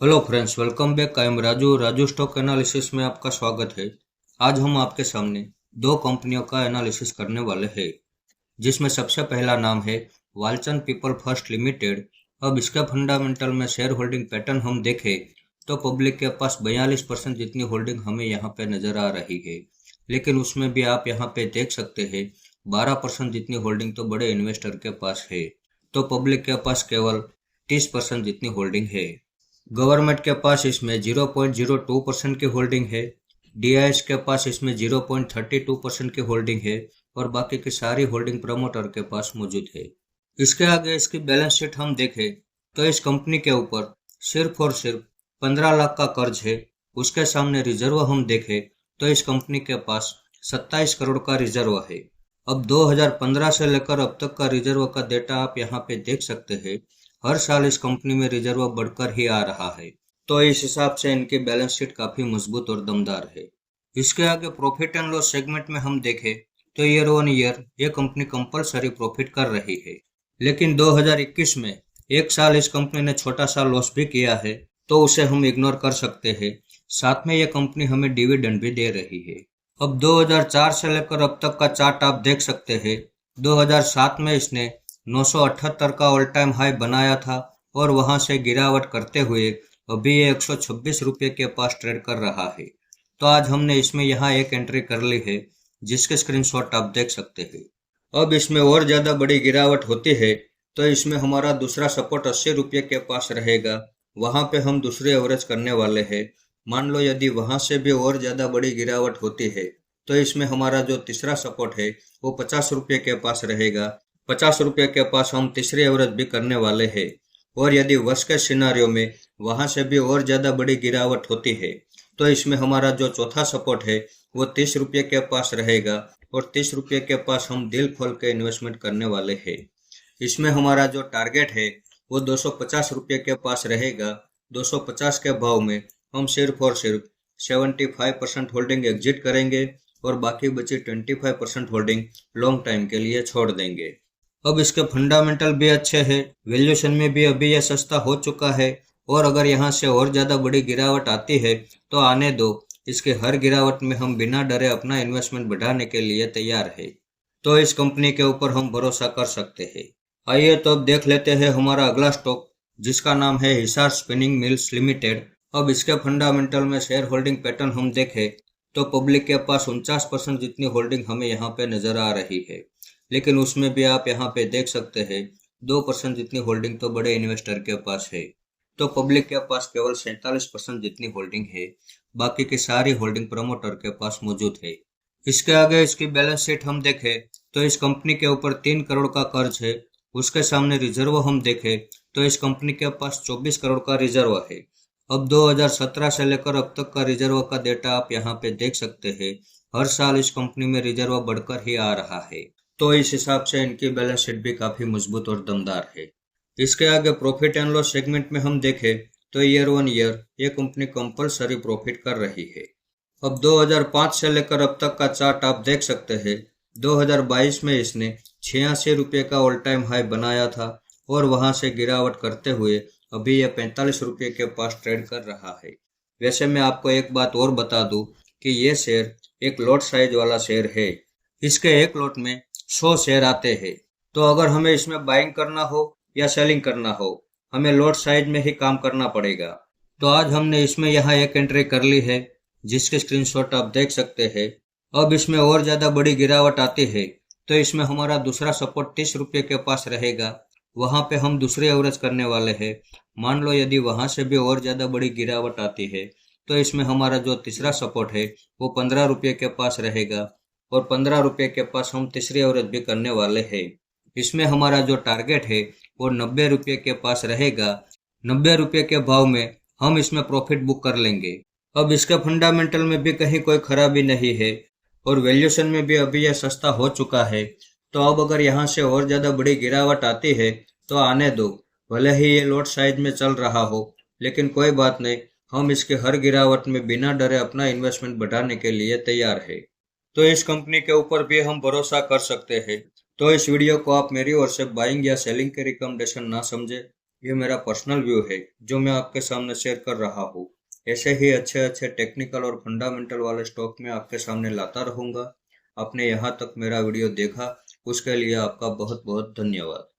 Hello friends, welcome back. I am Raju stock analysis में आपका स्वागत है। आज हम आपके सामने दो कंपनियों का एनालिसिस करने वाले हैं, जिसमें सबसे पहला नाम है वालचंद पीपल फर्स्ट लिमिटेड। अब इसके फंडामेंटल में शेयर होल्डिंग पैटर्न हम देखें तो पब्लिक के पास 42% जितनी होल्डिंग हमें यहाँ पे नजर आ रही है, लेकिन उसमें भी आप यहाँ पे देख सकते हैं 12% जितनी होल्डिंग तो बड़े इन्वेस्टर के पास है, तो पब्लिक के पास केवल 30% जितनी होल्डिंग है। गवर्नमेंट के पास इसमें 0.02% की होल्डिंग है, डीआईएस के पास इसमें 0.32% की होल्डिंग है और बाकी की सारी होल्डिंग प्रमोटर के पास मौजूद है। इसके आगे इसकी बैलेंस शीट हम देखें तो इस कंपनी के ऊपर सिर्फ और सिर्फ 15 लाख का कर्ज है। उसके सामने रिजर्व हम देखें तो इस कंपनी के पास 27 करोड़ का रिजर्व है। अब 2015 से लेकर अब तक का रिजर्व का डेटा आप यहाँ पे देख सकते हैं। हर साल इस कंपनी में रिजर्व बढ़कर ही आ रहा है, तो इस हिसाब से इनकी बैलेंस शीट काफी मजबूत और दमदार है। इसके आगे प्रॉफिट एंड लॉस सेगमेंट में हम देखें तो ईयर ऑन ईयर ये कंपनी कंपलसरी प्रॉफिट कर रही है, लेकिन 2021 में एक साल इस कंपनी ने छोटा सा लॉस भी किया है, तो उसे हम इग्नोर कर सकते हैं। साथ में ये कंपनी हमें डिविडेंड भी दे रही है। अब 2004 से लेकर अब तक का चार्ट आप देख सकते हैं। 2007 में इसने 978 का ऑल टाइम हाई बनाया था और वहां से गिरावट करते हुए अभी ये 126 रुपये के पास ट्रेड कर रहा है। तो आज हमने इसमें यहाँ एक एंट्री कर ली है, जिसके स्क्रीनशॉट आप देख सकते हैं। अब इसमें और ज्यादा बड़ी गिरावट होती है तो इसमें हमारा दूसरा सपोर्ट 80 रुपये के पास रहेगा। वहां पे हम दूसरे एवरेज करने वाले हैं। मान लो यदि वहां से भी और ज्यादा बड़ी गिरावट होती है तो इसमें हमारा जो तीसरा सपोर्ट है वो 50 रुपये के पास रहेगा। 50 रुपये के पास हम तीसरी एवरेज भी करने वाले हैं। और यदि वर्स्ट के सिनारियो में वहां से भी और ज्यादा बड़ी गिरावट होती है तो इसमें हमारा जो चौथा सपोर्ट है वो 30 रुपये के पास रहेगा और 30 रुपये के पास हम दिल खोल के इन्वेस्टमेंट करने वाले हैं। इसमें हमारा जो टारगेट है वो 250 रुपये के पास रहेगा। 250 के भाव में हम सिर्फ और सिर्फ 75% होल्डिंग एग्जिट करेंगे और बाकी बची 25% होल्डिंग लॉन्ग टाइम के लिए छोड़ देंगे। अब इसके फंडामेंटल भी अच्छे हैं, वैल्यूएशन में भी अभी यह सस्ता हो चुका है और अगर यहाँ से और ज़्यादा बड़ी गिरावट आती है तो आने दो। इसके हर गिरावट में हम बिना डरे अपना इन्वेस्टमेंट बढ़ाने के लिए तैयार है, तो इस कंपनी के ऊपर हम भरोसा कर सकते हैं। आइए तो अब देख लेते हैं हमारा अगला स्टॉक, जिसका नाम है हिसार स्पिनिंग मिल्स लिमिटेड। अब इसके फंडामेंटल में शेयर होल्डिंग पैटर्न हम देखें तो पब्लिक के पास 49% जितनी होल्डिंग हमें यहाँ पे नजर आ रही है, लेकिन उसमें भी आप यहाँ पे देख सकते हैं 2% जितनी होल्डिंग तो बड़े इन्वेस्टर के पास है। तो पब्लिक के पास केवल 47% जितनी होल्डिंग है, बाकी की सारी होल्डिंग प्रमोटर के पास मौजूद है। इसके आगे इसकी बैलेंस शीट हम देखें तो इस कंपनी के ऊपर 3 करोड़ का कर्ज है। उसके सामने रिजर्व हम देखें तो इस कंपनी के पास 24 करोड़ का रिजर्व है। अब 2017 से लेकर अब तक का रिजर्व का डेटा आप यहाँ पे देख सकते हैं। हर साल इस कंपनी में रिजर्व बढ़कर ही आ रहा है, तो इस हिसाब से इनकी बैलेंस शीट भी काफी मजबूत और दमदार है। इसके आगे प्रॉफिट एंड लॉस सेगमेंट में हम देखें तो ईयर ऑन ईयर ये कंपनी कंपलसरी प्रॉफिट कर रही है। अब 2005 से लेकर अब तक का चार्ट आप देख सकते हैं। 2022 में इसने 86 रुपये का ऑल टाइम हाई बनाया था और वहां से गिरावट करते हुए अभी यह 45 रुपये के पास ट्रेड कर रहा है। वैसे मैं आपको एक बात और बता दूं कि ये शेयर एक लॉट साइज वाला शेयर है। इसके एक लॉट में 100 शेयर आते हैं, तो अगर हमें इसमें बाइंग करना हो या सेलिंग करना हो, हमें लॉट साइज में ही काम करना पड़ेगा। तो आज हमने इसमें यहाँ एक एंट्री कर ली है, जिसके स्क्रीनशॉट आप देख सकते हैं। अब इसमें और ज्यादा बड़ी गिरावट आती है तो इसमें हमारा दूसरा सपोर्ट 30 रुपये के पास रहेगा। वहां पे हम दूसरे एवरेज करने वाले हैं। मान लो यदि वहां से भी और ज्यादा बड़ी गिरावट आती है तो इसमें हमारा जो तीसरा सपोर्ट है वो 15 रुपये के पास रहेगा और 15 रुपये के पास हम तीसरी एवरेज भी करने वाले हैं। इसमें हमारा जो टारगेट है वो 90 रुपये के पास रहेगा। 90 रुपये के भाव में हम इसमें प्रॉफिट बुक कर लेंगे। अब इसके फंडामेंटल में भी कहीं कोई खराबी नहीं है और वैल्यूएशन में भी अभी यह सस्ता हो चुका है। तो अब अगर यहाँ से और ज्यादा बड़ी गिरावट आती है तो आने दो। भले ही ये लॉट साइज में चल रहा हो, लेकिन कोई बात नहीं, हम इसके हर गिरावट में बिना डरे अपना इन्वेस्टमेंट बढ़ाने के लिए तैयार है। तो इस कंपनी के ऊपर भी हम भरोसा कर सकते हैं। तो इस वीडियो को आप मेरी ओर से बाइंग या सेलिंग के रिकमेंडेशन ना समझे। ये मेरा पर्सनल व्यू है जो मैं आपके सामने शेयर कर रहा हूँ। ऐसे ही अच्छे अच्छे टेक्निकल और फंडामेंटल वाले स्टॉक मैं आपके सामने लाता रहूंगा। आपने यहाँ तक मेरा वीडियो देखा, उसके लिए आपका बहुत बहुत धन्यवाद।